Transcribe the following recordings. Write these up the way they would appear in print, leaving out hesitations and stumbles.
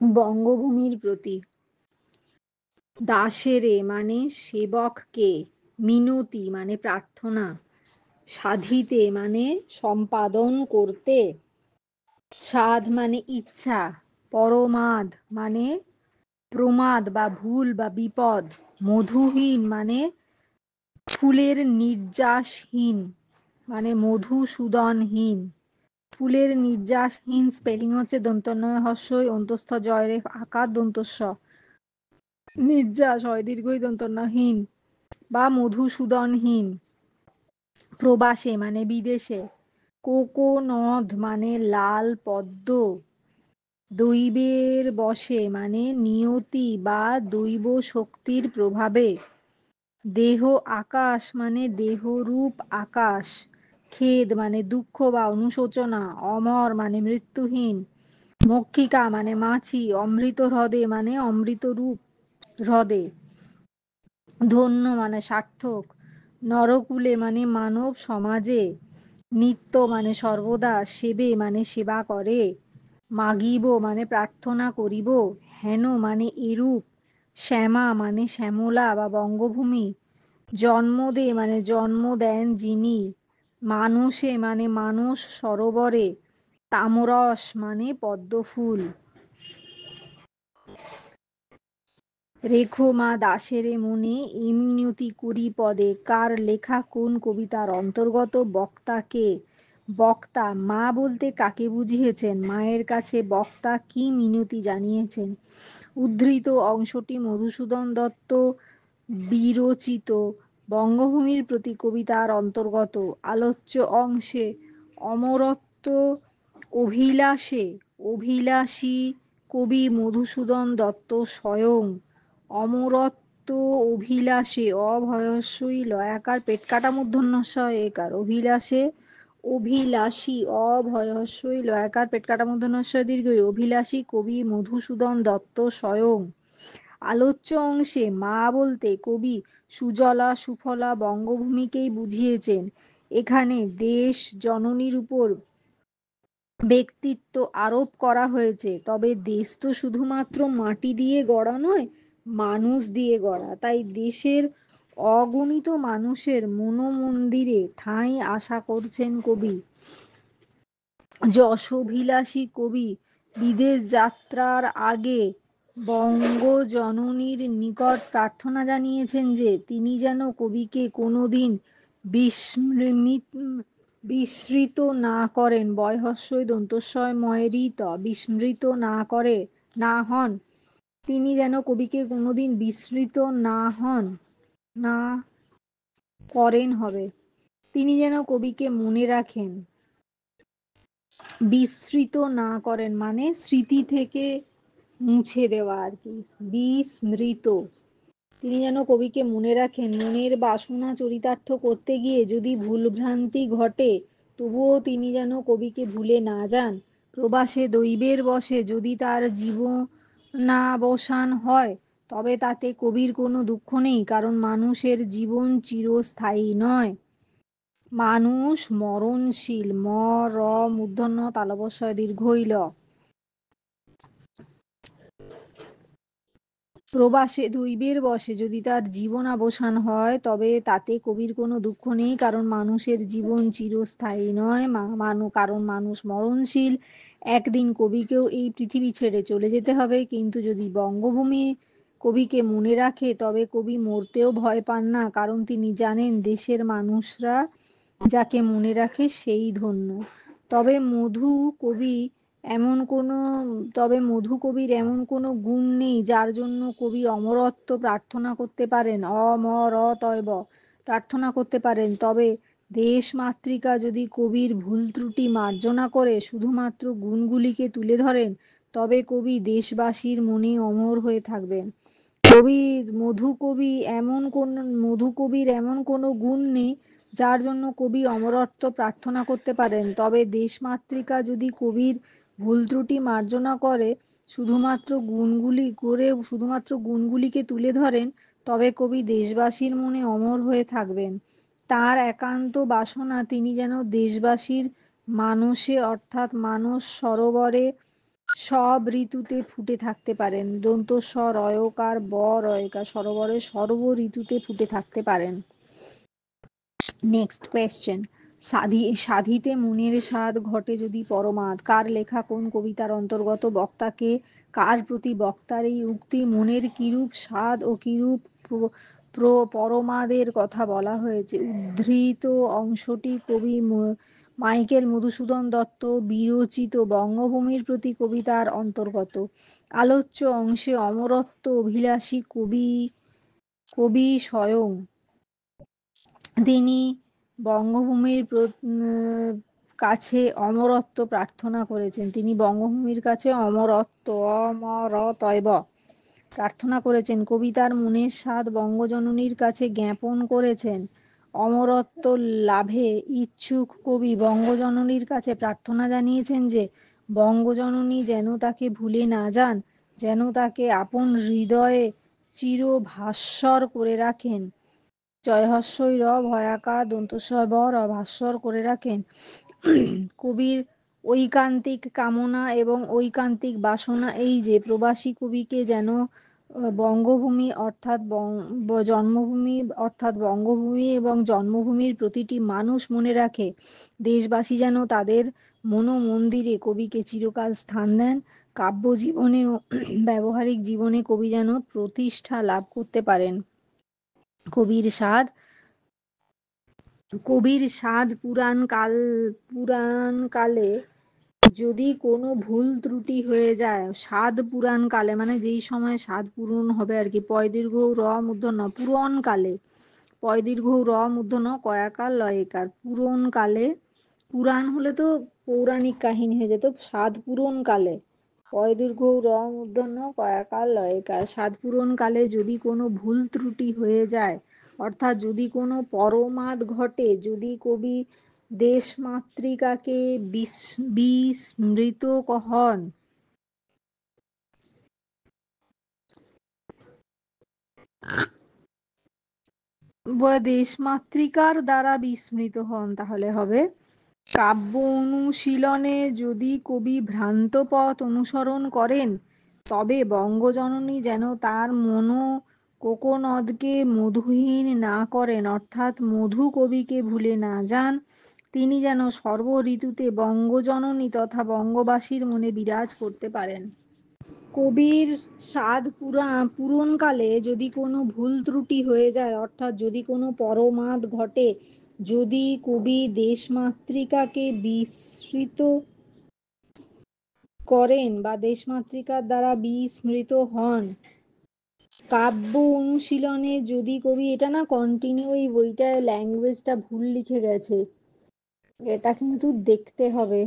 বঙ্গভূমির প্রতি। দাসেরে মানে সেবককে, মিনতি মানে প্রার্থনা, সাধিতে মানে সম্পাদন করতে, সাধ মানে ইচ্ছা, পরমাদ মানে প্রমাদ বা ভুল বা বিপদ, মধুহীন মানে ফুলের নির্যাসহীন মানে মধুসূদনহীন। ফুলের নির্যাসহীন স্পেলিং হচ্ছে দন্তন্বয় হস্যই অন্তস্থ জয়রেফ আকার দন্তস্ব, নির্যাস হয় দীর্ঘই দন্তন্যহীন বা মধুসূদনহীন। প্রবাসে মানে বিদেশে, কোকোনদ মানে লাল পদ্ম, দৈবের বশে মানে নিয়তি বা দৈব শক্তির প্রভাবে, দেহ আকাশ মানে দেহরূপ আকাশ, খেদ মানে দুঃখ বা অনুশোচনা, অমর মানে মৃত্যুহীন, মক্ষিকা মানে মাছি, অমৃত হ্রদে মানে অমৃতরূপ হ্রদে, ধন্য মানে সার্থক, নরকুলে মানে মানব সমাজে, নিত্য মানে সর্বদা, সেবে মানে সেবা করে, মাগিব মানে প্রার্থনা করিব, হেন মানে এরূপ, শ্যামা মানে শ্যামলা বা বঙ্গভূমি, জন্মদে মানে জন্ম দেন যিনি, মানসে মানে মানস সরোবরে, তামরস মানে পদ্মফুল। রেখো মা দাসেরে মনে, এ মিনতি করি পদে। কার লেখা কোন কবিতার অন্তর্গত? বক্তা কে? বক্তা মা বলতে কাকে বুঝিয়েছেন? মায়ের কাছে বক্তা কি মিনতি জানিয়েছেন? উদ্ধৃত অংশটি মধুসূদন দত্ত বিরচিত বঙ্গভূমির প্রতি কবিতার অন্তর্গত। আলোচ্য অংশে অমরত্ব অভিলাষে অভিলাষী কবি মধুসূদন দত্ত স্বয়ং। অমরত্ব অভিলাষে, অভয়স্বই লয়াকার পেটকাটা মূর্ধন্যস্ব একার, অভিলাষে অভিলাষী, অভয়স্বই লয়াকার পেটকাটা মূর্ধন্যস্ব দীর্ঘ, অভিলাষী কবি মধুসূদন দত্ত স্বয়ং। আলোচ্য অংশে মা বলতে কবি সুজলা সুফলা বঙ্গভূমিকেই বুঝিয়েছেন। এখানে দেশ জননীর উপর ব্যক্তিত্ব আরোপ করা হয়েছে, তবে দেশ তো শুধুমাত্র মাটি দিয়ে গড়া নয়, মানুষ দিয়ে গড়া। তাই দেশের অগণিত মানুষের মনোমন্দিরে ঠাঁই আশা করছেন কবি। যশোভিলাষী কবি বিদেশ যাত্রার আগে বঙ্গজননীর নিকট প্রার্থনা জানিয়েছেন যে তিনি যেন কবিকে কোনোদিন বিস্মৃত না করেন, বয়হস্যই দন্তস্বয় ময়েরিত, বিস্মৃত না হন। তিনি যেন কবিকে কোনোদিন বিস্মৃত না করেন হবে, তিনি যেন কবিকে মনে রাখেন। বিস্মৃত না করেন মানে স্মৃতি থেকে মুছে দেওয়া আর কি, বিস্মৃত। তিনি যেন কবিকে মনে রাখেন। মনের বাসনা চরিতার্থ করতে গিয়ে যদি ভুলভ্রান্তি ঘটে, তবুও তিনি যেন কবিকে ভুলে না যান। প্রবাসে দৈবের বশে যদি তার জীবনাবসান হয়, তবে তাতে কবির কোনো দুঃখ নেই, কারণ মানুষের জীবন চিরস্থায়ী নয়। মানুষ মরণশীল, ম র মূর্ধন্য তালবস্বয় দীর্ঘই ল। প্রবাসে দৈবের বশে যদি তার জীবনাবসান হয়, তবে তাতে কবির কোনো দুঃখ নেই, কারণ মানুষের জীবন চিরস্থায়ী নয়, কারণ মানুষ মরণশীল। একদিন কবিকেও এই পৃথিবী ছেড়ে চলে যেতে হবে, কিন্তু যদি বঙ্গভূমি কবিকে মনে রাখে, তবে কবি মরতেও ভয় পান না, কারণ তিনি জানেন দেশের মানুষরা যাকে মনে রাখে সেই ধন্য। তবে মধু কবির এমন কোনো গুণ নেই যার জন্য কবি অমরত্ব প্রার্থনা করতে পারেন, অমরতয়ব প্রার্থনা করতে পারেন। তবে দেশ মাতৃকা যদি কবির ভুল ত্রুটি মার্জনা করে শুধুমাত্র গুণগুলিকে তুলে ধরেন, তবে কবি দেশবাসীর মনে অমর হয়ে থাকবেন। মধু কবির এমন কোনো গুণ নেই যার জন্য কবি অমরত্ব প্রার্থনা করতে পারেন। তবে দেশমাতৃকা যদি কবির ভুল ত্রুটি মার্জনা করে শুধুমাত্র গুণগুলিকে তুলে ধরেন, তবে কবি দেশবাসীর মনে অমর হয়ে থাকবেন। তার একান্ত বাসনা তিনি যেন দেশবাসীর মানসে অর্থাৎ মানস সরোবরে সব ঋতুতে ফুটে থাকতে পারেন। দন্ত স রয়কার ব রয়কার সরোবরে সর্ব ঋতুতে ফুটে থাকতে পারেন। নেক্সট কোয়েশ্চেন, সাধিতে মনের স্বাদ ঘটে যদি পরমাদ। কার লেখা কোন কবিতার অন্তর্গত? বক্তাকে কার প্রতি বক্তার এই উক্তি? মনের কিরূপ স্বাদ ও কিরূপ পরমাদের কথা বলা হয়েছে। উদ্ধৃত অংশটি কবি মাইকেল মধুসূদন দত্ত বিরচিত বঙ্গভূমির প্রতি কবিতার অন্তর্গত। আলোচ্য অংশে অমরত্ব অভিলাষী কবি স্বয়ং তিনি বঙ্গভূমির কাছে অমরত্ব প্রার্থনা করেছেন। তিনি বঙ্গভূমির কাছে অমরত্ব অমরতয়ব প্রার্থনা করেছেন। কবিতার মনের স্বাদ বঙ্গজননীর কাছে জ্ঞাপন করেছেন। অমরত্ব লাভে ইচ্ছুক কবি বঙ্গজননীর কাছে প্রার্থনা জানিয়েছেন যে বঙ্গজননী যেন তাকে ভুলে না যান, যেন তাকে আপন হৃদয়ে চিরভাস্বর করে রাখেন। জয়হস্যই র ভয়াকার দন্তস্বয় ব র ভাস্বর করে রাখেন। কবির ঐকান্তিক কামনা এবং ঐকান্তিক বাসনা এই যে প্রবাসী কবিকে যেন বঙ্গভূমি অর্থাৎ জন্মভূমি অর্থাৎ বঙ্গভূমি এবং জন্মভূমির প্রতিটি মানুষ মনে রাখে। দেশবাসী যেন তাদের মনোমন্দিরে কবিকে চিরকাল স্থান দেন। কাব্য জীবনে ও ব্যবহারিক জীবনে কবি যেন প্রতিষ্ঠা লাভ করতে পারেন। কবির স্বাদ পুরাণকালে যদি কোনো ভুল ত্রুটি হয়ে যায়, স্বাদ পুরাণকালে মানে যেই সময় স্বাদ পূরণ হবে আর কি, পয় দীর্ঘ র মূর্ধন্য পুরনকালে, পয় দীর্ঘ র মূর্ধন্য কয়াকার লয়কার পুরনকালে, পুরাণ হলে তো পৌরাণিক কাহিনী হয়ে যেত, স্বাদ পূরণকালে পয় দীর্ঘ র মূর্ধন্য কয়াকার লয়কার, স্বাদ পূরণকালে যদি কোনো ভুল ত্রুটি হয়ে যায়, অর্থাৎ যদি কোনো পরমাদ ঘটে, যদি কবি দেশমাতৃকাকে বিস্মৃত হন, দেশমাতৃকার দ্বারা বিস্মৃত হন, তাহলে হবে কাব্য অনুশীলনে যদি কবি ভ্রান্ত পথ অনুসরণ করেন, তবে বঙ্গজননী যেন তার কোকোনদকে মধুহীন না করেন, অর্থাৎ মধু কবিকে ভুলে না যান। তিনি যেন সর্ব ঋতুতে বঙ্গজননী তথা বঙ্গবাসীর মনে বিরাজ করতে পারেন। কবির স্বাদ পূরণকালে যদি কোনো ভুল ত্রুটি হয়ে যায়, অর্থাৎ যদি কোনো পরমাদ ঘটে, যদি কবি দেশমাতৃকাকে বিস্মৃত করেন বা দেশমাতৃকার দ্বারা বিস্মৃত হন, কাব্য অনুশীলনে যদি কবি, এটা না কন্টিনিউ এই বইটায় ল্যাঙ্গুয়েজটা ভুল লিখে গেছে, এটা কিন্তু দেখতে হবে।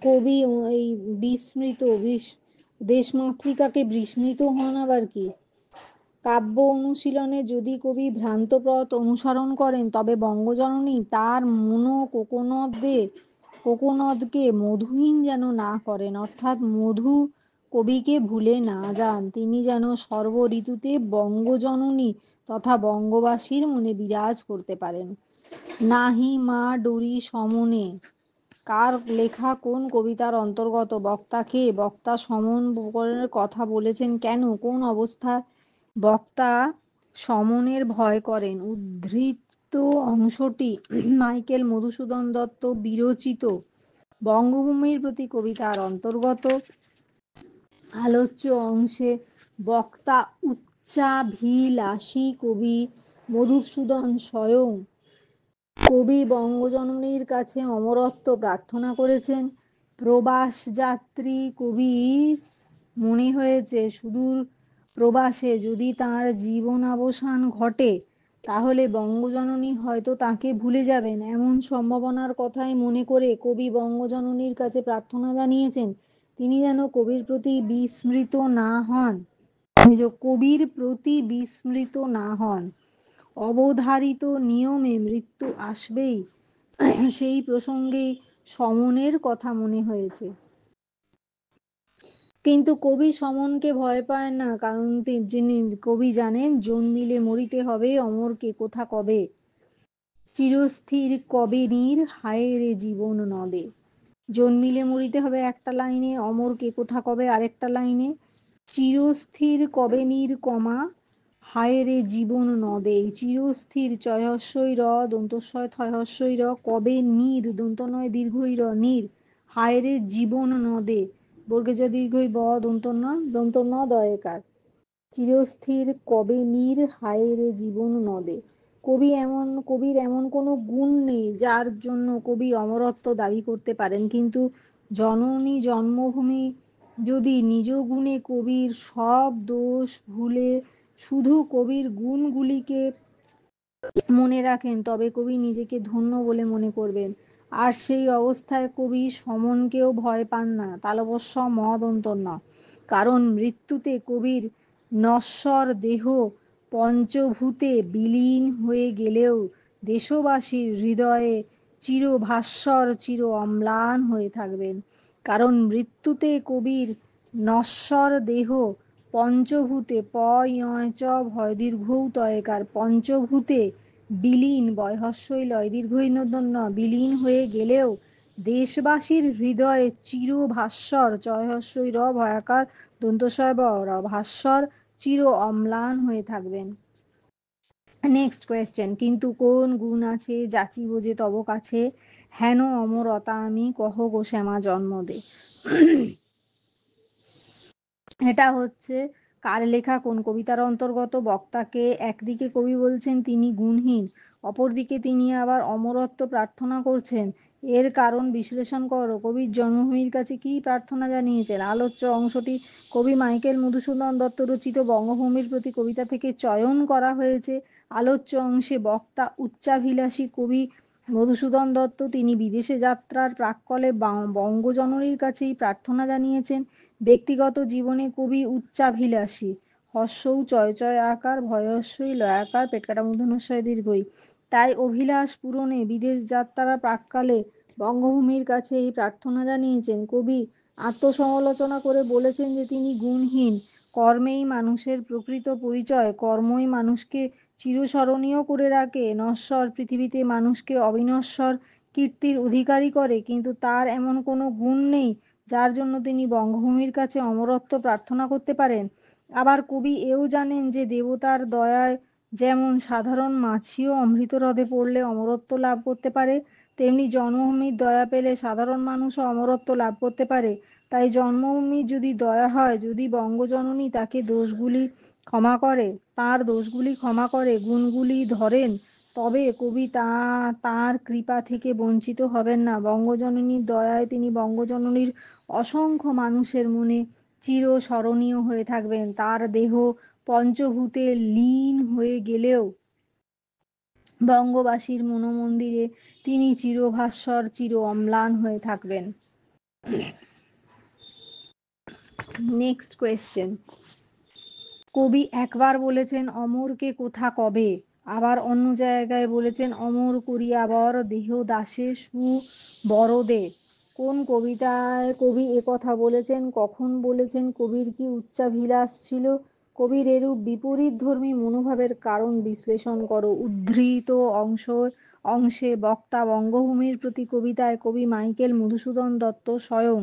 কবি এই দেশমাতৃকাকে বিস্মৃত হন আবার কি, কাব্য অনুশীলনে যদি কবি ভ্রান্ত পথ অনুসরণ করেন, তবে বঙ্গজননী তার কোকোনদকে মধুহীন যেন না করেন, অর্থাৎ মধু কবিকে ভুলে না যান। তিনি যেন সর্ব ঋতুতে বঙ্গজননী তথা বঙ্গবাসীর মনে বিরাজ করতে পারেন। নাহি মা ডোরি সমনে কার লেখা কোন কবিতার অন্তর্গত? বক্তাকে বক্তা সমনের কথা বলেছেন কেন? কোন অবস্থায় বক্তা সমনের ভয় করেন? উদ্ধৃত অংশটি মাইকেল মধুসূদন দত্ত বিরচিত বঙ্গভূমির প্রতি কবিতার অন্তর্গত। আলোচ্য অংশে বক্তা উচ্চাভিলাষী কবি মধুসূদন স্বয়ং কবি বঙ্গজননীর কাছে অমরত্ব প্রার্থনা করেছেন। প্রবাসযাত্রী কবির মনে হয়েছে সুদূর প্রবাসে যদি তাঁর জীবনাবসান ঘটে, তাহলে বঙ্গজননী হয়তো তাঁকে ভুলে যাবেন। এমন সম্ভাবনার কথাই মনে করে কবি বঙ্গজননীর কাছে প্রার্থনা জানিয়েছেন তিনি যেন কবির প্রতি বিস্মৃত না হন। অবধারিত নিয়মে মৃত্যু আসবেই, সেই প্রসঙ্গে সমনের কথা মনে হয়েছে। কিন্তু কবি সমনকে ভয় পায় না, কারণ কবি জানেন জন্মিলে মরিতে হবে, অমরকে কোথা কবে, চিরস্থির কবে নীর হায় রে জীবন নদে। জন্মিলে মরিতে হবে একটা লাইনে, অমর কে কোথা কবে আরেকটা লাইনে, চিরস্থির কবে কমা হায় রে জীবন নদে, চিরস্থির চয়হস্যই র দন্তস্বয় থয়হস্যই র, কবে দন্ত নয় দীর্ঘই র হায় রে জীবন নদে, বর্গে জ দীর্ঘই ব দন্ত ন দয়কার, চিরস্থির কবে হায় রে জীবন নদে। কবির এমন কোনো গুণ নেই যার জন্য কবি অমরত্ব দাবি করতে পারেন, কিন্তু জননী জন্মভূমি যদি নিজ গুণে কবির সব দোষ ভুলে শুধু কবির গুণগুলিকে মনে রাখেন, তবে কবি নিজেকে ধন্য বলে মনে করবেন। আর সেই অবস্থায় কবি সমনকেও ভয় পান না, তালবস্য মদন্তন্য, কারণ মৃত্যুতে কবির নশ্বর দেহ পঞ্চভূতে বিলীন হয়ে গেলেও দেশবাসীর হৃদয়ে চিরভাস্বর চির অম্লান হয়ে থাকবেন। কারণ মৃত্যুতে কবির নশ্বর দেহ পঞ্চভূতে চ ভয় দীর্ঘৌ তয়কার, পঞ্চভূতে বিলীন বয়হস্যই লয় দীর্ঘই ন বিলীন হয়ে গেলেও দেশবাসীর হৃদয়ে চিরভাস্বর চয়হস্যই র ভয়াকার দন্তশয় ব র ভাস্বর চির অম্লান হয়ে থাকবেন। নেক্সট কোয়েশ্চেন, কিন্তু কোন গুণ আছে যাচিব যে তব কাছে, হেন অমরতা আমি কহ গো শ্যামা জন্ম দে। এটা হচ্ছে কার লেখা, কোন কবিতার অন্তর্গত? বক্তাকে একদিকে কবি বলছেন তিনি গুণহীন, অপরদিকে তিনি আবার অমরত্ব প্রার্থনা করছেন। এর কারণ বিশ্লেষণ করো। কবির জন্মভূমির কাছে কি প্রার্থনা জানিয়েছেন? আলোচ্য অংশটি কবি মাইকেল মধুসূদন দত্ত রচিত বঙ্গভূমির প্রতি কবিতা থেকে চয়ন করা হয়েছে। আলোচ্য অংশে বক্তা উচ্চাভিলাষী কবি মধুসূদন দত্ত, তিনি বিদেশে যাত্রার প্রাক্কালে বঙ্গজননীর কাছেই প্রার্থনা জানিয়েছেন। ব্যক্তিগত জীবনে কবি উচ্চাভিলাষী, হস্যৌ চয় চয় আকার ভয়স্যই লয়াকার পেটকাটা মূর্ধন্যস্বয় দীর্ঘই, তাই অভিলাষ পূরণে বিদেশ যাত্রার প্রাক্কালে বঙ্গভূমির কাছে এই প্রার্থনা জানিয়েছেন। কবি আত্মসমালোচনা করে বলেছেন যে তিনি গুণহীন, কর্মেই মানুষের প্রকৃত পরিচয়, কর্মই মানুষকে চিরস্মরণীয় করে রাখে, নশ্বর পৃথিবীতে মানুষকে অবিনশ্বর কীর্তির অধিকারী করে, কিন্তু তার এমন কোনো গুণ নেই যার জন্য তিনি বঙ্গভূমির কাছে অমরত্ব প্রার্থনা করতে পারেন। আবার কবি এও জানেন যে দেবতার দয়ায় যেমন সাধারণ মাছিও অমৃত হ্রদে পড়লে অমরত্ব লাভ করতে পারে, তেমনি জন্মভূমির দয়া পেলে সাধারণ মানুষও অমরত্ব লাভ করতে পারে। তাই জন্মভূমির যদি দয়া হয়, যদি বঙ্গজননী তাকে তার দোষগুলি ক্ষমা করে গুণগুলি ধরেন, তবে কবি তাঁর কৃপা থেকে বঞ্চিত হবেন না। বঙ্গজননীর দয়ায় তিনি বঙ্গজননীর অসংখ্য মানুষের মনে চিরস্মরণীয় হয়ে থাকবেন। তার দেহ পঞ্চভূতে লীন হয়ে গেলেও বঙ্গবাসীর মনোমন্দিরে তিনি চিরভাস্বর চির অম্লান হয়ে থাকবেন। নেক্সট কোয়েশ্চেন, কবি একবার বলেছেন অমরকে কোথা কবে, আবার অন্য জায়গায় বলেছেন অমর করিয়া বর দেহ দাসে সুবরদে। কোন কবিতায় কবি একথা বলেছেন, কখন বলেছেন, কবির কি উচ্চাভিলাষ ছিল? কবির এরূপ বিপরীতধর্মী মনোভাবের কারণ বিশ্লেষণ করো। উদ্ধৃত অংশে বক্তা বঙ্গভূমির প্রতি কবিতায় কবি মাইকেল মধুসূদন দত্ত স্বয়ং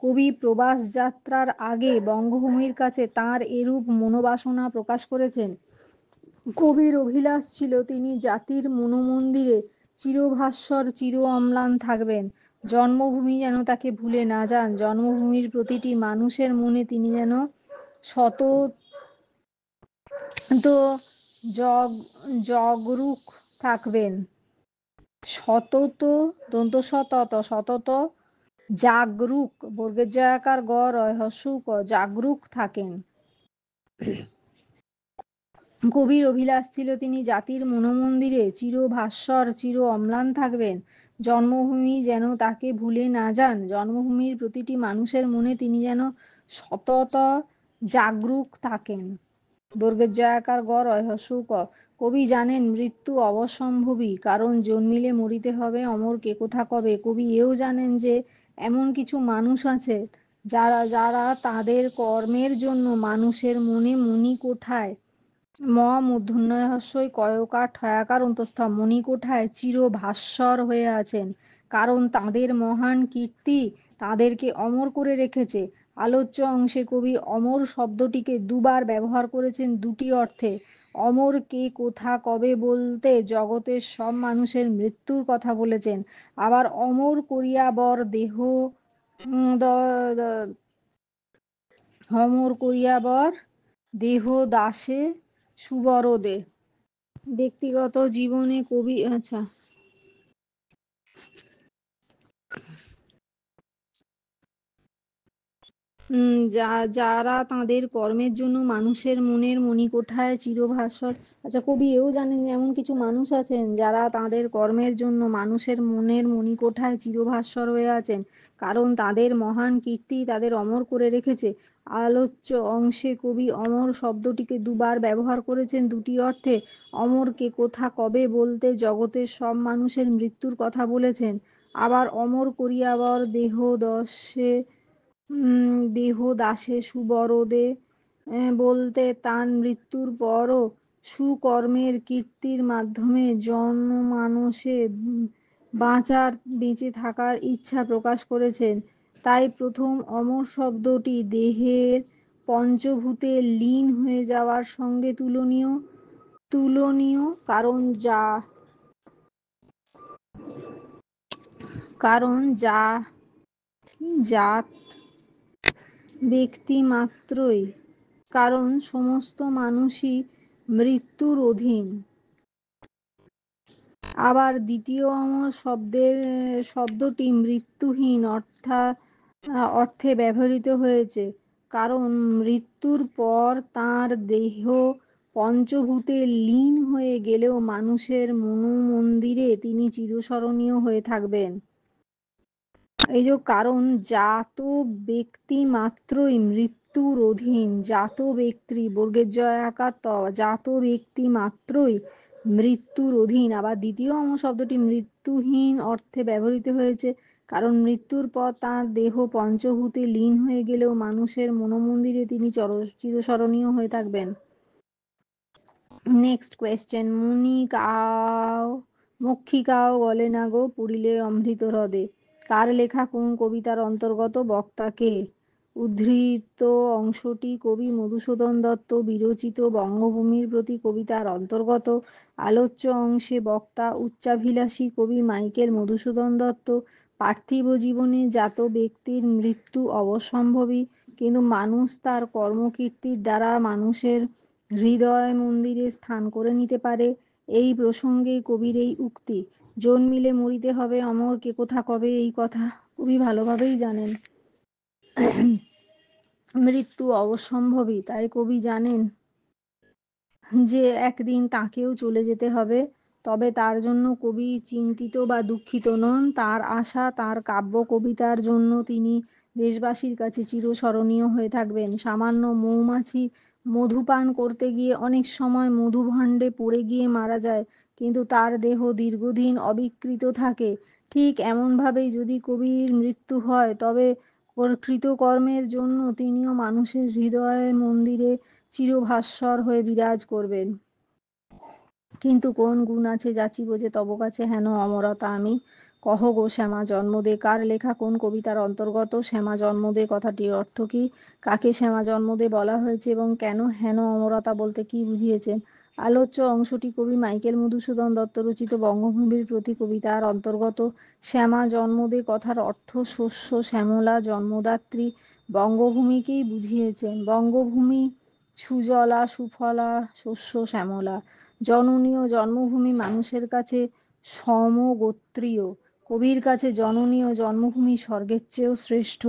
কবি প্রবাস যাত্রার আগে বঙ্গভূমির কাছে তাঁর এরূপ মনোবাসনা প্রকাশ করেছেন। কবির অভিলাষ ছিল তিনি জাতির মনোমন্দিরে চিরভাস্বর চির অম্লান থাকবেন, জন্মভূমি যেন তাকে ভুলে না যান, জন্মভূমির প্রতিটি মানুষের মনে তিনি যেন সতত জগরুক থাকবেন, সতত জাগরুক, বর্গের জয়াকার গ রয় হস্যৌক জাগরুক থাকেন। কবির অভিলাষ ছিল তিনি জাতির মনোমন্দিরে চিরভাস্বর চির অম্লান থাকবেন, জন্মভূমি যেন তাকে ভুলে না যান, জন্মভূমির প্রতিটি মানুষের মনে তিনি যেন সতত জাগরুক থাকেন। বর্গের জয়াকার গ রয় হস্যৌক। কবি জানেন মৃত্যু অবশ্যম্ভাবী, কারণ জন্মিলে মরিতে হবে, অমর কে কোথা কবে। কবি এও জানেন যে এমন কিছু মানুষ আছে যারা তাদের কর্মের জন্য মানুষের মনে মণিকোঠায় মূর্ধন্যহস্যই কয়কার ঠয়াকার অন্তঃস্থ মণিকোঠায় চিরভাস্বর হয়ে আছেন, কারণ তাঁদের মহান কীর্তি তাদেরকে অমর করে রেখেছে। আলোচ্য অংশে কবি অমর শব্দটিকে দুবার ব্যবহার করেছেন দুটি অর্থে। অমর কে, কোথা, কবে বলতে জগতের সব মানুষের মৃত্যুর কথা বলেছেন। আবার অমর করিয়া বর দেহ অমর করিয়া বর দেহ দাসে সুবরদে। ব্যক্তিগত জীবনে কবি আচ্ছা যারা তাঁদের কর্মের জন্য মানুষের মনের মণিকোঠায় চিরভাস্বর। আচ্ছা, কবি এও জানেন যে এমন কিছু মানুষ আছেন যারা তাঁদের কর্মের জন্য মানুষের মনের মণিকোঠায় চিরভাস্বর হয়ে আছেন, কারণ তাঁদের মহান কীর্তি তাদের অমর করে রেখেছে। আলোচ্য অংশে কবি অমর শব্দটিকে দুবার ব্যবহার করেছেন দুটি অর্থে। অমরকে কোথা, কবে বলতে জগতের সব মানুষের মৃত্যুর কথা বলেছেন। আবার অমর করিয়াবর দেহ দশে দেহ দাসে সুবরদে বলতে তার মৃত্যুর পরও সুকর্মের কীর্তির মাধ্যমে জনমানসে বেঁচে থাকার ইচ্ছা প্রকাশ করেছেন। তাই প্রথম অমর শব্দটি দেহের পঞ্চভূতে লীন হয়ে যাওয়ার সঙ্গে তুলনীয় তুলনীয় কারণ জাত ব্যক্তি মাত্রই, কারণ সমস্ত মানুষই মৃত্যুর অধীন। আবার দ্বিতীয় অমর শব্দটি মৃত্যুহীন অর্থে ব্যবহৃত হয়েছে, কারণ মৃত্যুর পর তাঁর দেহ পঞ্চভূতে লীন হয়ে গেলেও মানুষের মনোমন্দিরে তিনি চিরস্মরণীয় হয়ে থাকবেন। এই যে কারণ জাত ব্যক্তি মাত্রই মৃত্যুর অধীন, জাত ব্যক্তি বর্গের জয়াকার ত, জাত ব্যক্তি মাত্রই মৃত্যুর অধীন। আবার দ্বিতীয় অংশ শব্দটি মৃত্যুহীন অর্থে ব্যবহৃত হয়েছে, কারণ মৃত্যুর পর তাঁর দেহ পঞ্চভূতে লীন হয়ে গেলেও মানুষের মনোমন্দিরে তিনি চিরস্মরণীয় হয়ে থাকবেন। Next question. মক্ষিকাও গলে না গো পুরিলে অমৃত হ্রদে। কার লেখা কোন কবিতার অন্তর্গত? বক্তা কে? উদ্ধৃত অংশটি কবি মধুসূদন দত্ত বিরচিত বঙ্গভূমির প্রতি কবিতার অন্তর্গত। আলোচ্য অংশে বক্তা উচ্চাভিলাষী কবি মাইকেল মধুসূদন দত্ত। পার্থিব জীবনে জাত ব্যক্তির মৃত্যু অবশ্যম্ভাবী, কিন্তু মানুষ তার কর্মকীর্তির দ্বারা মানুষের হৃদয় মন্দিরে স্থান করে নিতে পারে। এই প্রসঙ্গে কবির এই উক্তি, জন্মিলে মরিতে হবে অমর কে, কোথা, কবে, এই কথা কবি ভালোভাবেই জানেন। মৃত্যু অবশ্যম্ভাবী, তাই কবি জানেন যে একদিন তাকেও চলে যেতে হবে। তবে তার জন্য কবি চিন্তিত বা দুঃখিত নন। তার আশা, তার কাব্য কবিতার জন্য তিনি দেশবাসীর কাছে চিরস্মরণীয় হয়ে থাকবেন। সামান্য মৌমাছি মধু পান করতে গিয়ে অনেক সময় মধুভাণ্ডে পড়ে গিয়ে মারা যায়, কিন্তু তার দেহ দীর্ঘদিন অবিকৃত থাকে। ঠিক এমনভাবেই যদি কবির মৃত্যু হয়, তবে কৃতকর্মের জন্য তিনিও মানুষের হৃদয় মন্দিরে চিরভাস্বর হয়ে বিরাজ করবেন। কিন্তু কোন গুণ আছে যাচিব যে তব কাছে হেন অমরতা আমি? কহ গো শ্যামা জন্মদে। কার লেখা কোন কবিতার অন্তর্গত? শ্যামা জন্মদে কথাটির অর্থ কি? কাকে শ্যামা জন্মদে বলা হয়েছে এবং কেন হেন অমরতা বলতে কি বুঝিয়েছেন? আলোচ্য অংশটি কবি মাইকেল মধুসূদন দত্ত রচিত বঙ্গভূমির প্রতি কবিতার অন্তর্গত। শ্যামা জন্মদে কথার অর্থ শস্য শ্যামলা জন্মদাত্রী, বঙ্গভূমিকেই বুঝিয়েছেন। বঙ্গভূমি সুজলা সুফলা শস্য শ্যামলা, জননী ও জন্মভূমি মানুষের কাছে সমগোত্রীয়। কবির কাছে জননী ও জন্মভূমি স্বর্গের চেয়েও শ্রেষ্ঠ।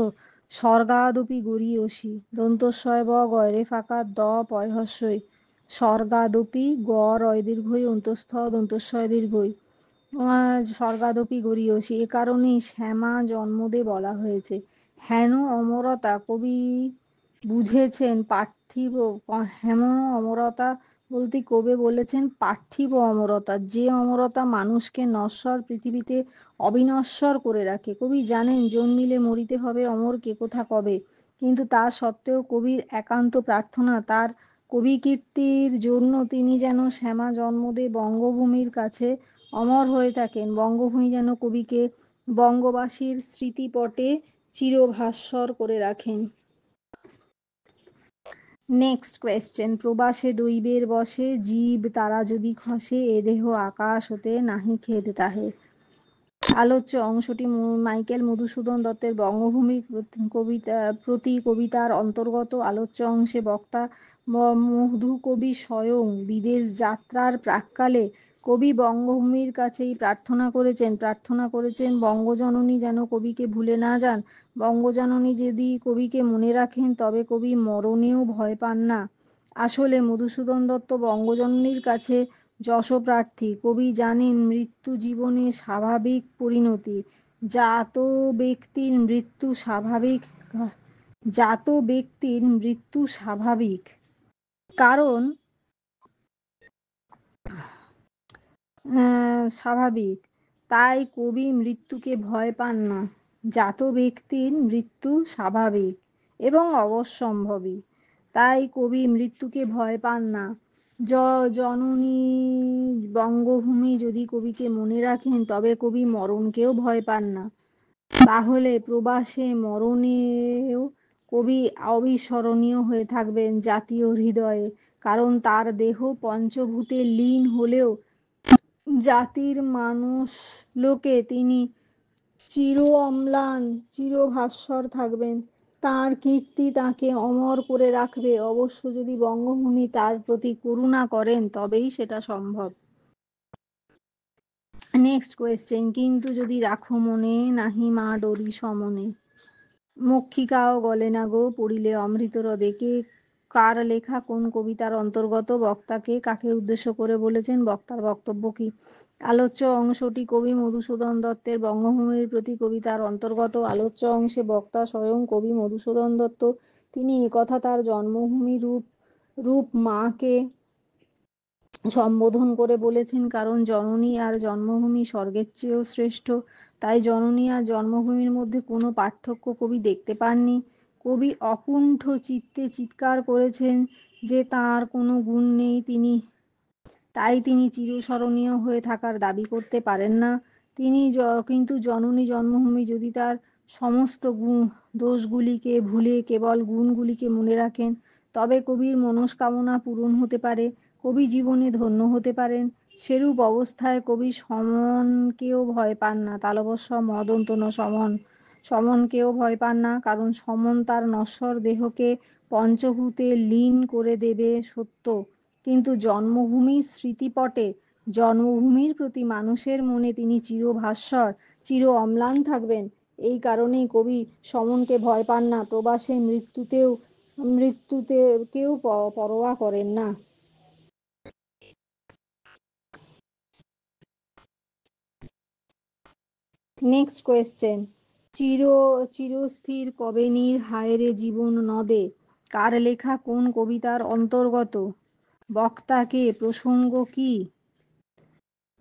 স্বর্গাদপি গরীয়সী, দন্তস্বয় ব গয়রে ফাঁকা দ পয়হস্যই, স্বর্গাদপি গ রয় দীর্ঘই অন্তস্থ দন্তস্বয় দীর্ঘই, স্বর্গাদপি গরীয়সী। এ কারণেই শ্যামা জন্মদে বলা হয়েছে। হেন অমরতা কবি বুঝেছেন পার্থিব। হেন অমরতা বলতে কবি বলেছেন পার্থিব অমরতা, যে অমরতা মানুষকে নশ্বর পৃথিবীতে অবিনশ্বর করে রাখে। কবি জানেন জন্মিলে মরিতে হবে অমর কে, কোথা, কবে, কিন্তু তা সত্ত্বেও কবির একান্ত প্রার্থনা তার কবিকীর্তির জন্য তিনি যেন শ্যামা জন্মদে বঙ্গভূমির কাছে অমর হয়ে থাকেন। বঙ্গভূমি যেন কবিকে বঙ্গবাসীর স্মৃতিপটে চিরভাস্বর করে রাখেন। নেক্সট কোয়েশ্চেন, প্রবাসে দৈবের বসে জীব তারা যদি খসে এ দেহ আকাশ হতে নাহি খেদ তাহে। আলোচ্য অংশটি মাইকেল মধুসূদন দত্তের বঙ্গভূমি প্রতি কবিতার অন্তর্গত। আলোচ্য অংশে বক্তা মধুকবি স্বয়ং বিদেশ যাত্রার প্রাক্কালে কবি বঙ্গভূমির কাছেই প্রার্থনা করেছেন বঙ্গজননী যেন কবিকে ভুলে না যান। বঙ্গজননী যদি কবিকে মনে রাখেন তবে কবি মরণেও ভয় পান না। আসলে মধুসূদন দত্ত বঙ্গজননীর কাছে যশপ্রার্থী। কবি জানেন মৃত্যু জীবনে স্বাভাবিক পরিণতি। জাত ব্যক্তির মৃত্যু স্বাভাবিক, কারণ স্বাভাবিক, তাই কবি মৃত্যুকে ভয় পান না। জাত ব্যক্তির মৃত্যু স্বাভাবিক এবং অবশ্যম্ভাবী, তাই কবি মৃত্যুকে ভয় পান না। জননী বঙ্গভূমি যদি কবিকে মনে রাখেন তবে কবি মরণকেও ভয় পান না। তাহলে প্রবাসে মরণেও কবি অবিস্মরণীয় হয়ে থাকবেন জাতীয় হৃদয়ে, কারণ তার দেহ পঞ্চভূতে লীন হলেও জাতির মানসলোকে তিনি চিরঅম্লান চিরভাস্বর থাকবেন। তাঁর কীর্তি তাঁকে অমর করে রাখবে। অবশ্য যদি বঙ্গভূমি তার প্রতি করুণা করেন তবেই সেটা সম্ভব। নেক্সট কোয়েশ্চেন, কিন্তু যদি রাখো মনে নাহি মা ডোরি সমনে। মক্ষিকাও গলে না গো পড়িলে অমৃত হ্রদে। কার লেখা, কোন কবিতার অন্তর্গত? বক্তাকে কাকে উদ্দেশ্য করে বলেছেন? বক্তার বক্তব্য কি? আলোচ্য অংশটি কবি মধুসূদন দত্তের বঙ্গভূমির প্রতি কবিতার অন্তর্গত। আলোচ্য অংশে বক্তা স্বয়ং কবি মধুসূদন দত্ত। তিনি একথা তার জন্মভূমি রূপ মাকে সম্বোধন করে বলেছেন, কারণ জননী আর জন্মভূমি স্বর্গের চেয়েও শ্রেষ্ঠ। তাই জননী আর জন্মভূমির মধ্যে কোনো পার্থক্য কবি দেখতে পাননি। কবি অকুণ্ঠ চিত্তে চিৎকার করেছেন যে তাঁর কোনো গুণ নেই, তাই তিনি চিরস্মরণীয় হয়ে থাকার দাবি করতে পারেন না। কিন্তু জননী জন্মভূমি যদি তার সমস্ত দোষগুলিকে ভুলে কেবল গুণগুলিকে মনে রাখেন তবে কবির মনস্কামনা পূরণ হতে পারে, কবি জীবনে ধন্য হতে পারেন। সেরূপ অবস্থায় কবি সমনকেও ভয় পান না। তালবস্য মদন্তন সমনকেও ভয় পান না, কারণ সমন তার নশ্বর দেহকে পঞ্চভূতে লীন করে দেবে সত্য, কিন্তু জন্মভূমির স্মৃতিপটে জন্মভূমির প্রতি মানুষের মনে তিনি চিরভাস্বর চির অম্লান থাকবেন। এই কারণেই কবি সমনকে ভয় পান না, প্রবাসে মৃত্যুতে কেউ পরোয়া করেন না। নেক্সট কোয়েশ্চেন, চিরস্থির কবে নীর হায়রে জীবন নদে। কার লেখা, কোন কবিতার অন্তর্গত? বক্তা কে, প্রসঙ্গ কি?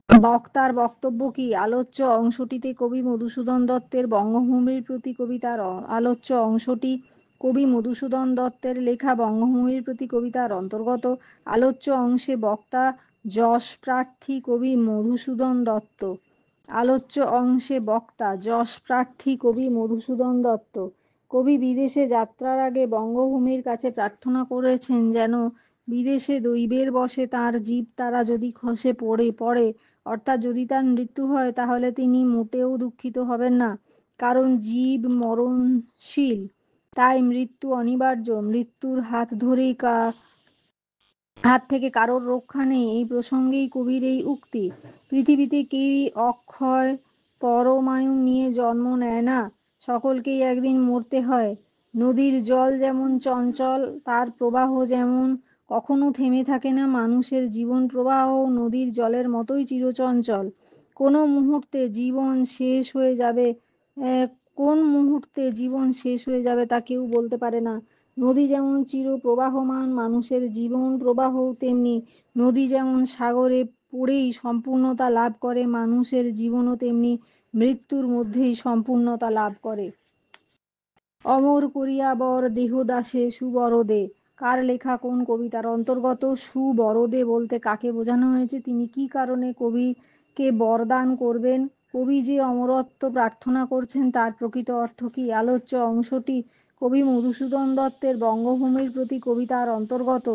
বক্তার বক্তব্য কি? আলোচ্য অংশটিতে কবি মধুসূদন দত্তের বঙ্গভূমির প্রতি কবিতার আলোচ্য অংশটি কবি মধুসূদন দত্তের লেখা বঙ্গভূমির প্রতি কবিতার অন্তর্গত। আলোচ্য অংশে বক্তা যশপ্রার্থী কবি মধুসূদন দত্ত। আলোচ্য অংশে বক্তা যশপ্রার্থী কবি মধুসূদন দত্ত। কবি বিদেশে যাত্রার আগে বঙ্গভূমির কাছে প্রার্থনা করেছেন যেন বিদেশে দৈবের বশে তাঁর জীব তারা যদি খসে পড়ে, অর্থাৎ যদি তার মৃত্যু হয়, তাহলে তিনি মোটেও দুঃখিত হবেন না, কারণ জীব মরণশীল, তাই মৃত্যু অনিবার্য। মৃত্যুর হাত থেকে কারোর রক্ষা নেই। এই প্রসঙ্গেই কবির এই উক্তি। পৃথিবীতে কেউই অক্ষয় পরমায়ু নিয়ে জন্ম নেয় না, সকলকেই একদিন মরতে হয়। নদীর জল যেমন চঞ্চল, তার প্রবাহ যেমন কখনো থেমে থাকে না, মানুষের জীবন প্রবাহও নদীর জলের মতোই চিরচঞ্চল। কোনো মুহূর্তে জীবন শেষ হয়ে যাবে কোন মুহূর্তে জীবন শেষ হয়ে যাবে তা কেউ বলতে পারে না। নদী যেমন চির প্রবাহমান, মানুষের জীবন প্রবাহও তেমনি। নদী যেমন সাগরে পড়েই সম্পূর্ণতা লাভ করে, মানুষের জীবনও তেমনি মৃত্যুর মধ্যেই সম্পূর্ণতা লাভ করে। অমর করিয়া বর দেহদাসে সুবরদে। কার লেখা, কোন কবিতার অন্তর্গত? সুবরদে বলতে কাকে বোঝানো হয়েছে? তিনি কি কারণে কবিকে বরদান করবেন? কবি যে অমরত্ব প্রার্থনা করছেন তার প্রকৃত অর্থ কি? আলোচ্য অংশটি কবি মধুসূদন দত্তের বঙ্গভূমির প্রতি কবিতার অন্তর্গত।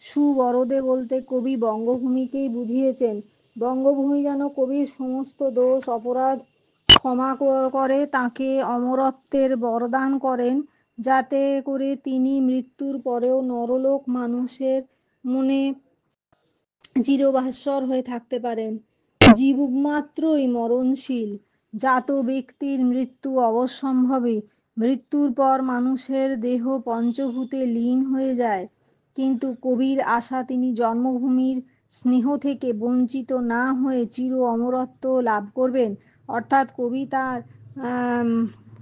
সুবরদে বলতে কবি বঙ্গভূমিকেই বুঝিয়েছেন। বঙ্গভূমি যেন কবির সমস্ত দোষ অপরাধ ক্ষমা করে তাঁকে অমরত্বের বরদান করেন, যাতে করে তিনি মৃত্যুর পরেও নরলোক মানুষের মনে চিরভাস্বর হয়ে থাকতে পারেন। জীবমাত্রই মরণশীল, জাত ব্যক্তির মৃত্যু অবশ্যম্ভাবী। মৃত্যুর পর মানুষের দেহ পঞ্চভূতে লীন হয়ে যায়, কিন্তু কবির আশা তিনি জন্মভূমির স্নেহ থেকে বঞ্চিত না হয়ে চির অমরত্ব লাভ করবেন। অর্থাৎ কবি তার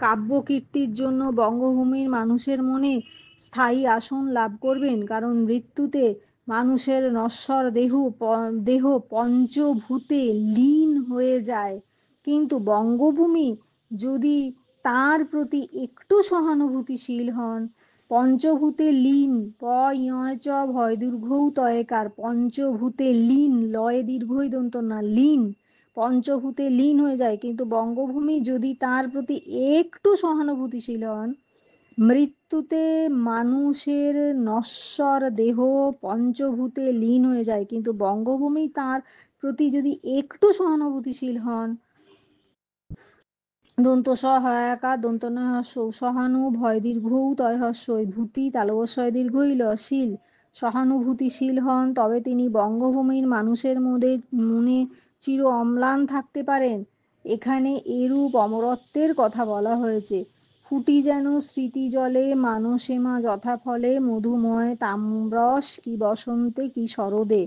কাব্যকীর্তির জন্য বঙ্গভূমির মানুষের মনে স্থায়ী আসন লাভ করবেন, কারণ মৃত্যুতে মানুষের নশ্বর দেহ পঞ্চভূতে লীন হয়ে যায়, কিন্তু বঙ্গভূমি যদি তার প্রতি একটু সহানুভূতিশীল হন, পঞ্চভূতে লীন প ইয় চ ভয় দীর্ঘৌ তয়কার, পঞ্চভূতে লীন লয়ে দীর্ঘই দন্ত না লীন, পঞ্চভূতে লীন হয়ে যায়, কিন্তু বঙ্গভূমি যদি তার প্রতি একটু সহানুভূতিশীল হন, মৃত্যুতে মানুষের নশ্বর দেহ পঞ্চভূতে লীন হয়ে যায়, কিন্তু বঙ্গভূমি তার প্রতি যদি একটু সহানুভূতিশীল হন, দন্ত সহায়কা দন্ত সহানু ভয় দীর্ঘৌ তয় হস্যই ভূতি তালবস্বয় দীর্ঘই লশীল, সহানুভূতিশীল হন, তবে তিনি বঙ্গভূমির মানুষের মনে চির অম্লান থাকতে পারেন। এখানে এরূপ অমরত্বের কথা বলা হয়েছে। ফুটি যেন স্মৃতি জলে মানসে মা যথাফলে, মধুময় তাম্রস কি বসন্তে কি শরদে।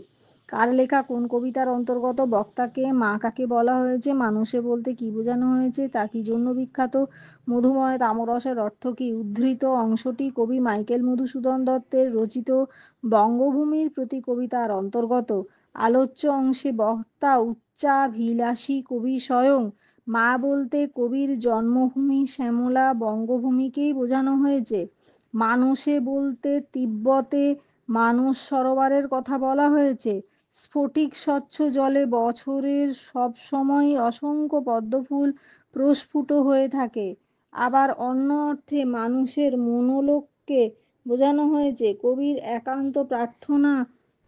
কার লেখা কোন কবিতার অন্তর্গত? বক্তাকে মা কাকে বলা হয়েছে? মানুষে বলতে কি বোঝানো হয়েছে? তা কি জন্য বিখ্যাত? মধুময় তামরসের অর্থ কি? উদ্ধৃত অংশটি কবি মাইকেল মধুসূদন দত্তের রচিত বঙ্গভূমির প্রতি কবিতার অন্তর্গত। আলোচ্য অংশে বক্তা উচ্চাভিলাষী কবি স্বয়ং। মা বলতে কবির জন্মভূমি শ্যামলা বঙ্গভূমিকেই বোঝানো হয়েছে। মানুষে বলতে তিব্বতে মানস সরোবরের কথা বলা হয়েছে। স্ফটিক স্বচ্ছ জলে বছরের সব সময় অসংখ্য পদ্মফুল প্রস্ফুট হয়ে থাকে। আবার অন্য অর্থে মানুষের মনোলোককে বোঝানো হয়েছে। কবির একান্ত প্রার্থনা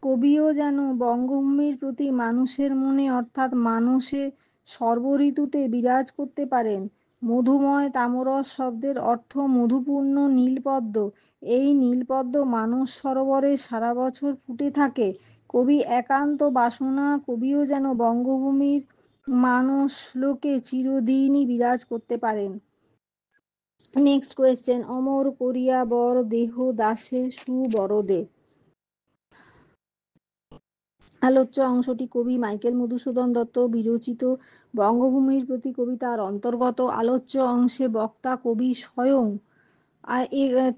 কবিও যেন বঙ্গভূমির প্রতি মানুষের মনে অর্থাৎ মানসে সর্বঋতুতে বিরাজ করতে পারেন। মধুময় তামরস শব্দের অর্থ মধুপূর্ণ নীলপদ্ম। এই নীলপদ্ম মানস সরোবরে সারা বছর ফুটে থাকে। কবি একান্ত বাসনা কবিও যেন বঙ্গভূমির মানস লোকে চিরদিনই বিরাজ করতে পারেন। নেক্সট কোয়েশ্চেন, অমর করিয়া বর দেহ দাসে সুবরদে। আলোচ্য অংশটি কবি মাইকেল মধুসূদন দত্ত বিরচিত বঙ্গভূমির প্রতি কবিতার অন্তর্গত। আলোচ্য অংশে বক্তা কবি স্বয়ং।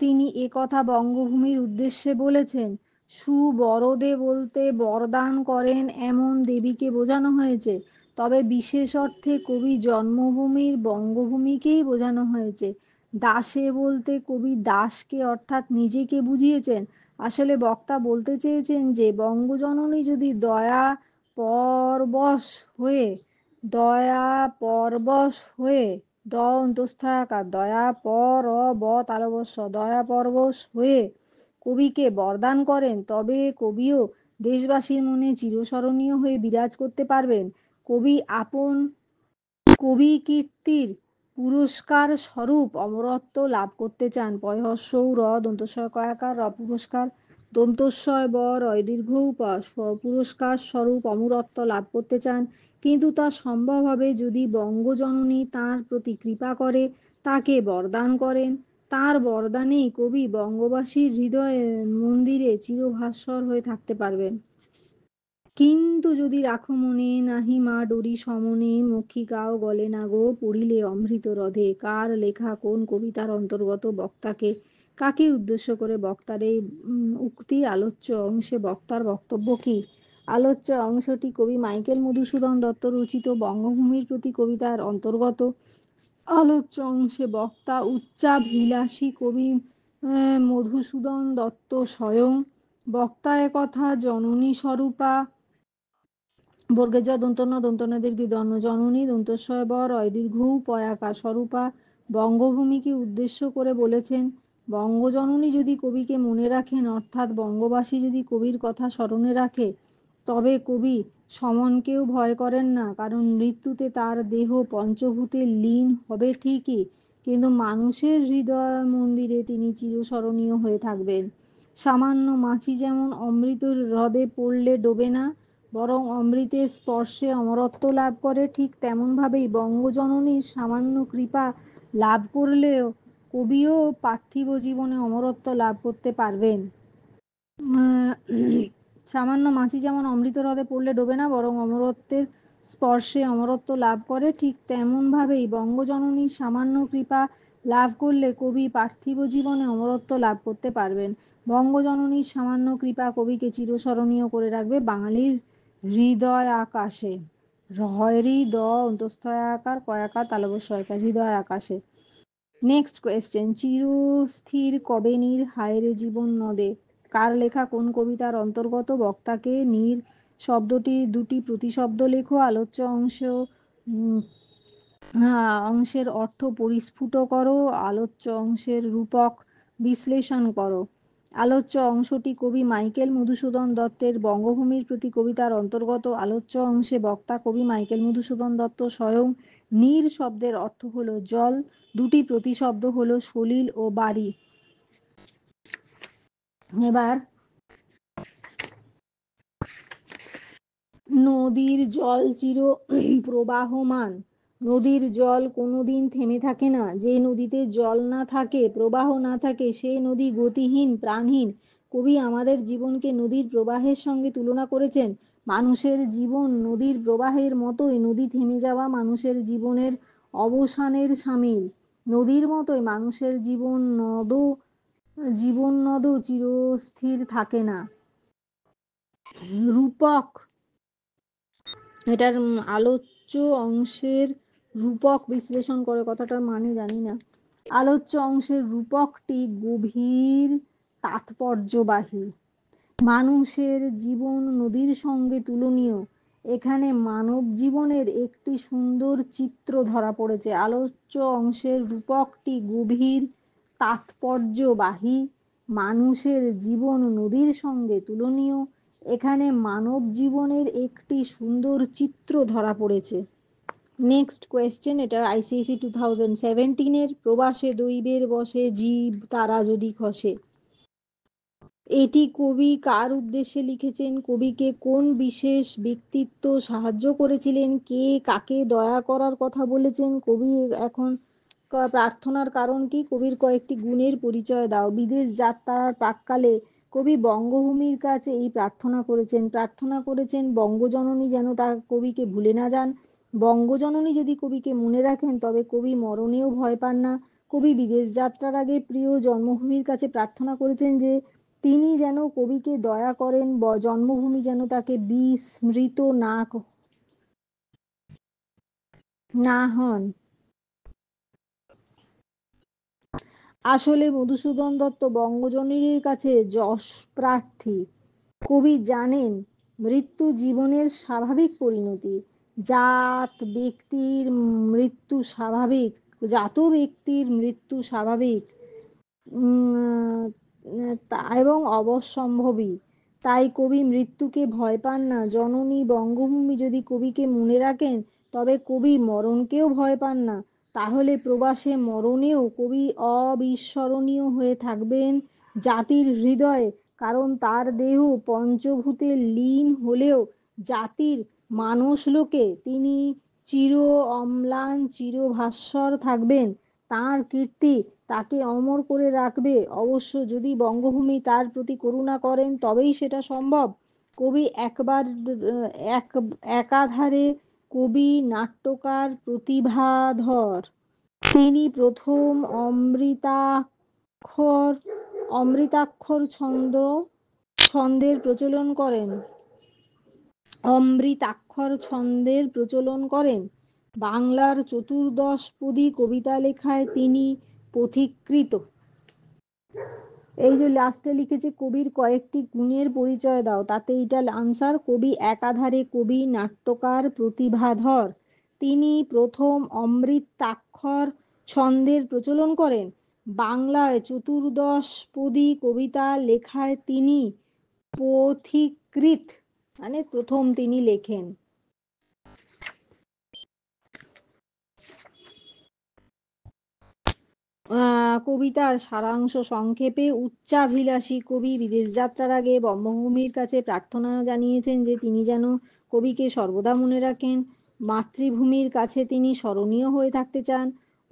তিনি একথা বঙ্গভূমির উদ্দেশ্যে বলেছেন। সুবরদে বলতে বরদান করেন এমন দেবীকে বোঝানো হয়েছে, তবে বিশেষ অর্থে কবি জন্মভূমির বঙ্গভূমিকেই বোঝানো হয়েছে। দাসে বলতে কবি দাসকে অর্থাৎ নিজেকে বুঝিয়েছেন। আসলে বক্তা বলতে চেয়েছেন যে বঙ্গজননী যদি হয়ে দয়া পরবশ হয়ে দ অন্তঃস্থকার দয়া পর ব তালবস্য দয়া পরবশ হয়ে কবিকে বরদান করেন, তবে কবিও দেশবাসীর মনে চিরস্মরণীয় হয়ে বিরাজ করতে পারবেন। কবি আপন কবি কীর্তির পুরস্কার স্বরূপ অমরত্ব লাভ করতে চান। পয়হস্যৌ র দন্তস্বয় কয়াকার র পুরস্কার দন্তস্বয় ব রয় দীর্ঘৌ প পুরস্কার স্বরূপ অমরত্ব লাভ করতে চান, কিন্তু তা সম্ভব হবে যদি বঙ্গজননী তাঁর প্রতি কৃপা করে তাকে বরদান করেন। তাঁর বরদানেই কবি বঙ্গবাসীর হৃদয়ে মন্দিরে চিরভাস্বর হয়ে থাকতে পারবেন। কিন্তু যদি রাখো মনে নাহি মা ডোরি সমনে, মক্ষিকাও গলে না গো পড়িলে অমৃত রধে। কার লেখা কোন কবিতার অন্তর্গত? বক্তাকে। কাকে উদ্দেশ্য করে বক্তার এই উক্তি? আলোচ্য অংশে বক্তার বক্তব্য কি? আলোচ্য অংশটি কবি মাইকেল মধুসূদন দত্ত রচিত বঙ্গভূমির প্রতি কবিতার অন্তর্গত। আলোচ্য অংশে বক্তা উচ্চাভিলাষী কবি মধুসূদন দত্ত স্বয়ং। বক্তা একথা জননী স্বরূপা বর্গের জ দন্ত ন দন্ত ন দীর্ঘ দন্য জননী দন্তস্বয় বর অয় দীর্ঘ পয়াকার স্বরূপা বঙ্গভূমিকে উদ্দেশ্য করে বলেছেন, বঙ্গজননী যদি কবিকে মনে রাখেন, অর্থাৎ বঙ্গবাসী যদি কবির কথা স্মরণে রাখে, তবে কবি সমনকেও ভয় করেন না, কারণ মৃত্যুতে তার দেহ পঞ্চভূতে লীন হবে ঠিকই, কিন্তু মানুষের হৃদয় মন্দিরে তিনি চিরস্মরণীয় হয়ে থাকবেন। সামান্য মাছি যেমন অমৃতের হ্রদে পড়লে ডোবে না, বরং অমৃতের স্পর্শে অমরত্ব লাভ করে, ঠিক তেমনভাবেই বঙ্গজননীর সামান্য কৃপা লাভ করলেও কবিও পার্থিব জীবনে অমরত্ব লাভ করতে পারবেন। সামান্য মাছি যেমন অমৃত হ্রদে পড়লে ডোবে না, বরং অমরত্বের স্পর্শে অমরত্ব লাভ করে, ঠিক তেমনভাবেই বঙ্গজননীর সামান্য কৃপা লাভ করলে কবি পার্থিব জীবনে অমরত্ব লাভ করতে পারবেন। বঙ্গজননীর সামান্য কৃপা কবিকে চিরস্মরণীয় করে রাখবে বাঙালির হৃদয় আকাশে। হয়রি দ অন্তস্থয় আকার কয়াকার তালবস্যয়কার হৃদয় আকাশে। নেক্সট কোয়েশ্চেন, চিরস্থির কবে নীর হায়রে জীবন নদে, কার লেখা কোন কবিতার অন্তর্গত? বক্তাকে নীর শব্দটির দুটি প্রতিশব্দ লেখো, আলোচ্য অংশের অর্থ পরিস্ফুট করো, আলোচ্য অংশের রূপক বিশ্লেষণ করো। আলোচ্য অংশটি কবি মাইকেল মধুসূদন দত্তের বঙ্গভূমির প্রতি কবিতার অন্তর্গত। আলোচ্য অংশে বক্তা কবি মাইকেল মধুসূদন দত্ত স্বয়ং। নীর শব্দের অর্থ হলো জল, দুটি প্রতিশব্দ হলো সলিল ও বাড়ি। এবার নদীর জল চির প্রবাহমান, নদীর জল কোনোদিন থেমে থাকে না, যে নদীতে জল না থাকে, প্রবাহ না থাকে, সে নদী গতিহীন, প্রাণহীন। কবি আমাদের জীবনকে নদীর প্রবাহের সঙ্গে তুলনা করেছেন। মানুষের জীবন নদীর প্রবাহের মতোই, নদী থেমে যাওয়া মানুষের জীবনের অবসানের সামিল। নদীর মতোই মানুষের জীবন নদও চিরস্থির থাকে না। রূপক, এটার আলোচ্য অংশের রূপক বিশ্লেষণ করে, কথাটার মানে জানি না। আলোচ্য অংশের রূপকটি গভীর তাৎপর্যবাহী। মানুষের জীবন নদীর সঙ্গে তুলনীয়, এখানে মানব জীবনের একটি সুন্দর চিত্র ধরা পড়েছে। আলোচ্য অংশের রূপকটি গভীর তাৎপর্যবাহী। মানুষের জীবন নদীর সঙ্গে তুলনীয়, এখানে মানব জীবনের একটি সুন্দর চিত্র ধরা পড়েছে। নেক্সট কোয়েশ্চেন, এটা আইসিএসসি 2017-এর, প্রবাসে দৈবের বসে জীব তারা যদি খসে। এটি কবি কার উদ্দেশ্যে লিখেছেন? কবিকে কোন বিশেষ ব্যক্তিত্ব সাহায্য করেছিলেন? কে কাকে দয়া করার কথা বলেছেন? কবি এখন প্রার্থনার কারণ কি? কবির কয়েকটি গুণের পরিচয় দাও। বিদেশ যাত্রার প্রাক্কালে কবি বঙ্গভূমির কাছে এই প্রার্থনা করেছেন বঙ্গজননী যেন তার কবিকে ভুলে না যান। বঙ্গজননী যদি কবিকে মনে রাখেন, তবে কবি মরণেও ভয় পান না। কবি বিদেশ যাত্রার আগে প্রিয় জন্মভূমির কাছে প্রার্থনা করেছেন যে তিনি যেন কবিকে দয়া করেন, জন্মভূমি যেন তাকে বিস্মৃত না হন। আসলে মধুসূদন দত্ত বঙ্গজননীর কাছে যশ প্রার্থী। কবি জানেন মৃত্যু জীবনের স্বাভাবিক পরিণতি। জাত ব্যক্তির মৃত্যু স্বাভাবিক, জাত ব্যক্তির মৃত্যু স্বাভাবিক এবং অবশ্যম্ভাবী। তাই কবি মৃত্যুকে ভয় পান না। জননী বঙ্গভূমি যদি কবিকে মনে রাখেন, তবে কবি মরণকেও ভয় পান না। তাহলে প্রবাসে মরণেও কবি অবিস্মরণীয় হয়ে থাকবেন জাতির হৃদয়ে, কারণ তার দেহ পঞ্চভূতে লীন হলেও জাতির মানসলোকে তিনি চির অম্লান, চিরভাস্বর থাকবেন। তাঁর কীর্তি তাকে অমর করে রাখবে। অবশ্য যদি বঙ্গভূমি তার প্রতি করুণা করেন, তবেই সেটা সম্ভব। কবি একাধারে কবি, নাট্যকার, প্রতিভাধর। তিনি প্রথম অমৃতাক্ষর ছন্দের প্রচলন করেন। বাংলার চতুর্দশপদী কবিতা লেখায় তিনি পথিকৃৎ। এই যে লাস্টে লিখেছে কবির কয়েকটি গুণের পরিচয় দাও, তাতে এটা আনসার। কবি একাধারে কবি, নাট্যকার, প্রতিভাধর। তিনি প্রথম অমৃতাক্ষর ছন্দের প্রচলন করেন। বাংলায় চতুর্দশপদী কবিতা লেখায় তিনি পথিকৃৎ, মানে প্রথম তিনি লেখেন। কবিতার সারাংশ সংক্ষেপে, উচ্চাভিলাষী কবি বিদেশ যাত্রার আগে বঙ্গভূমির কাছে প্রার্থনা জানিয়েছেন যে তিনি যেন কবিকে সর্বদা মনে রাখেন। মাতৃভূমির কাছে তিনি স্মরণীয় হয়ে থাকতে চান।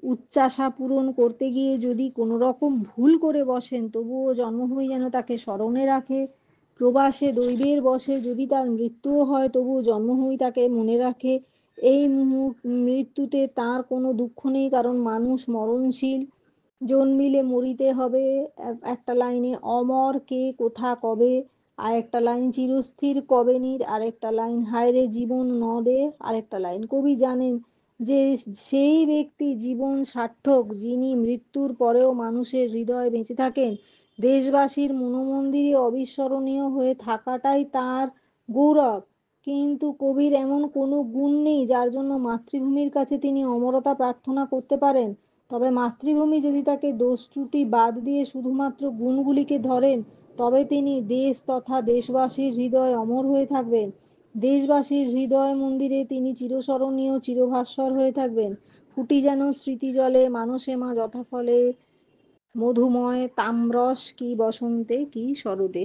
উচ্চাশা পূরণ করতে গিয়ে যদি কোনো রকম ভুল করে বসেন, তবুও জন্মভূমি যেন তাকে স্মরণে রাখে। প্রবাসে দৈবের বশে যদি তার মৃত্যুও হয়, তবুও জন্মভূমি তাকে মনে রাখে। এই মৃত্যুতে তার কোনো দুঃখ নেই, কারণ মানুষ মরণশীল, জন্মিলে মরিতে হবে। একটা লাইনে অমর কে কোথা কবে, আর একটা লাইন চিরস্থির কবে নীর, আর একটা লাইন হায় রে জীবন ন দে, আর একটা লাইন। কবি জানেন যে সেই ব্যক্তি জীবন সার্থক যিনি মৃত্যুর পরেও মানুষের হৃদয়ে বেঁচে থাকেন। দেশবাসীর মনোমন্দিরে অবিস্মরণীয় হয়ে থাকাটাই তার গৌরব। কিন্তু কবির এমন কোনো গুণ নেই যার জন্য মাতৃভূমির কাছে তিনি অমরতা প্রার্থনা করতে পারেন। তবে মাতৃভূমি যদি তাকে দোষ ত্রুটি বাদ দিয়ে শুধুমাত্র গুণগুলিকে ধরেন, তবে তিনি দেশ তথা দেশবাসীর হৃদয়ে অমর হয়ে থাকবেন। দেশবাসীর হৃদয় মন্দিরে তিনি চিরস্মরণীয়, চিরভাস্বর হয়ে থাকবেন। ফুটি যেন স্মৃতি জলে, মানসে মা যথাফলে, মধুময় তাম্রস কি বসন্তে কি শরতে।